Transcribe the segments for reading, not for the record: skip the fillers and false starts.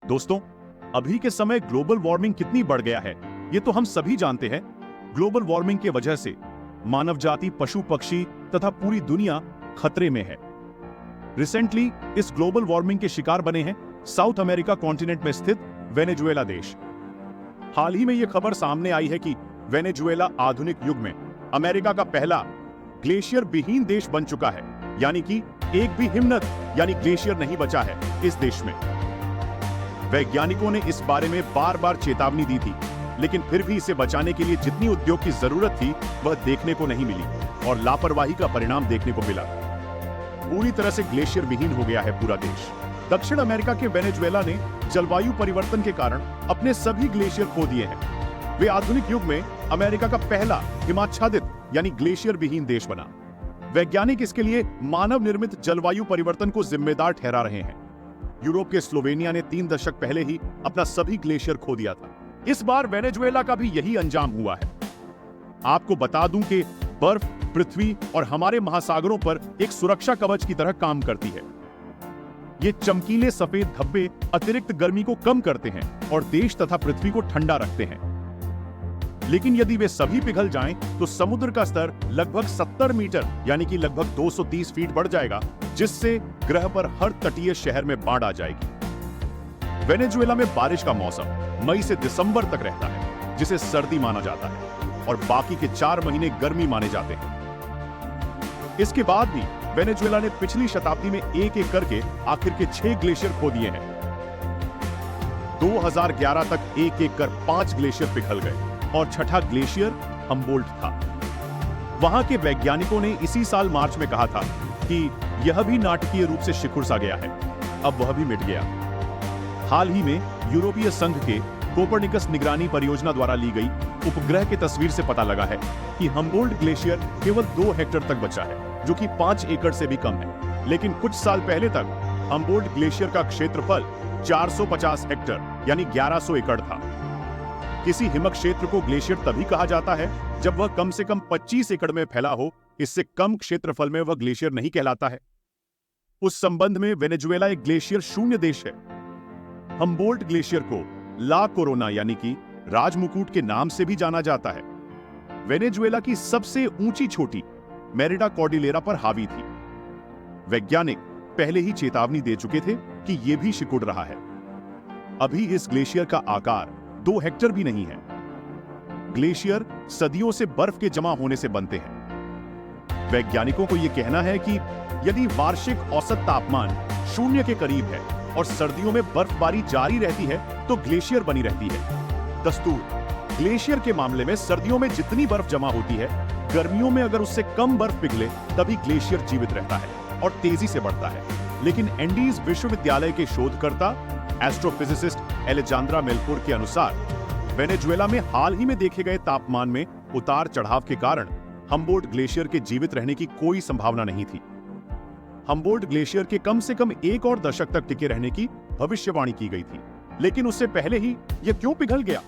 दोस्तों, अभी के समय ग्लोबल वार्मिंग कितनी बढ़ गया है ये तो हम सभी जानते हैं। ग्लोबल वार्मिंग के वजह से मानव जाति, पशु पक्षी तथा पूरी दुनिया खतरे में है। रिसेंटली इस ग्लोबल वार्मिंग के शिकार बने हैं साउथ अमेरिका कॉन्टिनेंट में स्थित वेनेजुएला देश। हाल ही में यह खबर सामने आई है कि वेनेजुएला आधुनिक युग में अमेरिका का पहला ग्लेशियर विहीन देश बन चुका है, यानी कि एक भी हिमनद यानी ग्लेशियर नहीं बचा है इस देश में। वैज्ञानिकों ने इस बारे में बार बार चेतावनी दी थी, लेकिन फिर भी इसे बचाने के लिए जितनी उद्योग की जरूरत थी वह देखने को नहीं मिली और लापरवाही का परिणाम देखने को मिला। पूरी तरह से ग्लेशियर विहीन हो गया है पूरा देश। दक्षिण अमेरिका के वेनेजुएला ने जलवायु परिवर्तन के कारण अपने सभी ग्लेशियर खो दिए हैं। वे आधुनिक युग में अमेरिका का पहला हिमाच्छादित यानी ग्लेशियर विहीन देश बना। वैज्ञानिक इसके लिए मानव निर्मित जलवायु परिवर्तन को जिम्मेदार ठहरा रहे हैं। यूरोप के स्लोवेनिया ने 3 दशक पहले ही अपना सभी ग्लेशियर खो दिया था। इस बार वेनेजुएला का भी यही अंजाम हुआ है। आपको बता दूं कि बर्फ पृथ्वी और हमारे महासागरों पर एक सुरक्षा कवच की तरह काम करती है। ये चमकीले सफेद धब्बे अतिरिक्त गर्मी को कम करते हैं और देश तथा पृथ्वी को ठंडा रखते हैं। लेकिन यदि वे सभी पिघल जाएं, तो समुद्र का स्तर लगभग 70 मीटर यानी कि लगभग 230 फीट बढ़ जाएगा, जिससे ग्रह पर हर तटीय शहर में बाढ़ आ जाएगी। वेनेजुएला में बारिश का मौसम मई से दिसंबर तक रहता है, जिसे सर्दी माना जाता है, और बाकी के 4 महीने गर्मी माने जाते हैं। इसके बाद भी वेनेजुएला ने पिछली शताब्दी में एक एक करके आखिर के 6 ग्लेशियर खो दिए हैं। 2011 तक एक एक कर 5 ग्लेशियर पिघल गए और छठा ग्लेशियर हम्बोल्ट था। वहां के वैज्ञानिकों ने इसी साल मार्च में कहा था कि यह भी नाटकीय रूप से सिकुड़ सा गया है, अब वह भी मिट गया। हाल ही में यूरोपीय संघ के कोपरनिकस निगरानी परियोजना द्वारा ली गई उपग्रह की तस्वीर से पता लगा है कि हम्बोल्ट ग्लेशियर केवल 2 हेक्टेयर तक बचा है, जो कि 5 एकड़ से भी कम है। लेकिन कुछ साल पहले तक हम्बोल्ट ग्लेशियर का क्षेत्रफल 450 हेक्टेयर यानी 1100 एकड़ था। किसी हिमक क्षेत्र को ग्लेशियर तभी कहा जाता है जब वह कम से कम 25 एकड़ में फैला हो। इससे कम क्षेत्रफल में वह ग्लेशियर नहीं कहलाता है। उस संबंध में वेनेजुएला एक ग्लेशियर शून्य देश है। हम्बोल्ट ग्लेशियर को ला कोरोना यानी कि राजमुकुट के नाम से भी जाना जाता है। वेनेजुएला की सबसे ऊंची चोटी मेरिडा कॉर्डिलेरा पर हावी थी। वैज्ञानिक पहले ही चेतावनी दे चुके थे कि यह भी सिकुड़ रहा है। अभी इस ग्लेशियर का आकार 2 हेक्टेयर भी नहीं है। ग्लेशियर सदियों से बर्फ के जमा होने से बनते हैं। वैज्ञानिकों को यह कहना है कि यदि वार्षिक औसत तापमान 0 के करीब है और सर्दियों में बर्फबारी जारी रहती है तो ग्लेशियर बनी रहती है। दस्तूर ग्लेशियर के मामले में सर्दियों में जितनी बर्फ जमा होती है, गर्मियों में अगर उससे कम बर्फ पिघले तभी ग्लेशियर जीवित रहता है और तेजी से बढ़ता है। लेकिन एंडीज विश्वविद्यालय के शोधकर्ता एस्ट्रोफिजिसिस्ट एलेजांद्रा मेलपोर के अनुसार वेनेजुएला में हाल ही में देखे गए तापमान में उतार चढ़ाव के कारण हम्बोल्ट ग्लेशियर के जीवित रहने की कोई संभावना नहीं थी। हम्बोल्ट ग्लेशियर के कम से कम 1 और दशक तक टिके रहने की भविष्यवाणी की गई थी, लेकिन उससे पहले ही यह क्यों पिघल गया?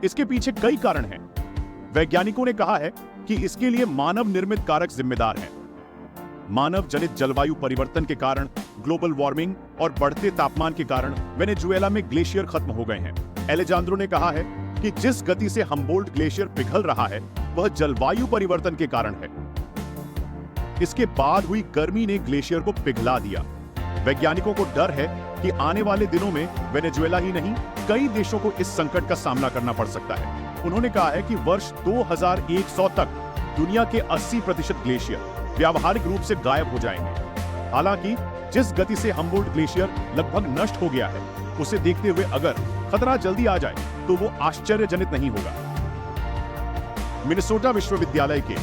इसके पीछे कई कारण हैं। वैज्ञानिकों ने कहा है कि इसके लिए मानव निर्मित कारक जिम्मेदार हैं। मानव जनित जलवायु परिवर्तन के कारण, ग्लोबल वार्मिंग और बढ़ते तापमान के कारण वेनेजुएला में ग्लेशियर खत्म हो गए हैं। एलेजांद्रो ने कहा है कि जिस गति से हम्बोल्ट ग्लेशियर पिघल रहा है वह जलवायु परिवर्तन के कारण है। इसके बाद हुई गर्मी ने ग्लेशियर को पिघला दिया। वैज्ञानिकों को डर है कि आने वाले दिनों में वेनेजुएला ही नहीं, कई देशों को इस संकट का सामना करना पड़ सकता है। उन्होंने कहा है कि वर्ष 2100 तक दुनिया के 80% ग्लेशियर व्यावहारिक रूप से गायब हो जाएंगे। हालांकि जिस गति से हम्बोल्ट ग्लेशियर लगभग नष्ट हो गया है, उसे देखते हुए अगर खतरा जल्दी आ जाए तो वो आश्चर्यजनित नहीं होगा। मिनेसोटा विश्वविद्यालय के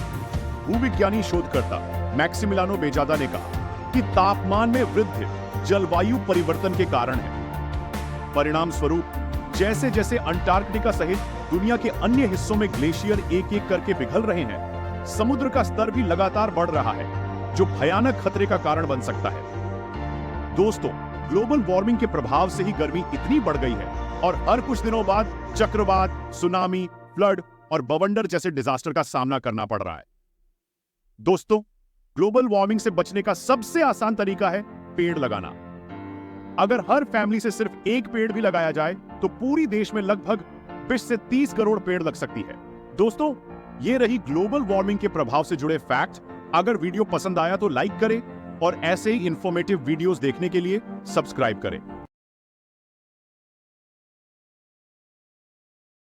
भूविज्ञानी शोधकर्ता मैक्सिमिलियानो बेजादा ने कहा कि तापमान में वृद्धि जलवायु परिवर्तन के कारण है। परिणाम स्वरूप जैसे जैसे अंटार्कटिका सहित दुनिया के अन्य हिस्सों में ग्लेशियर एक एक करके पिघल रहे हैं, समुद्र का स्तर भी लगातार बढ़ रहा है, जो भयानक खतरे का कारण बन सकता है। दोस्तों, ग्लोबल वार्मिंग के प्रभाव से ही गर्मी इतनी बढ़ गई है और हर कुछ दिनों बाद चक्रवात, सुनामी, फ्लड और बवंडर जैसे डिजास्टर का सामना करना पड़ रहा है। दोस्तों, ग्लोबल वार्मिंग से बचने का सबसे आसान तरीका है पेड़ लगाना। अगर हर फैमिली से सिर्फ एक पेड़ भी लगाया जाए तो पूरी देश में लगभग 20 से 30 करोड़ पेड़ लग सकती है। दोस्तों, ये रही ग्लोबल वार्मिंग के प्रभाव से जुड़े फैक्ट। अगर वीडियो पसंद आया तो लाइक करें और ऐसे ही इंफॉर्मेटिव वीडियोस देखने के लिए सब्सक्राइब करें।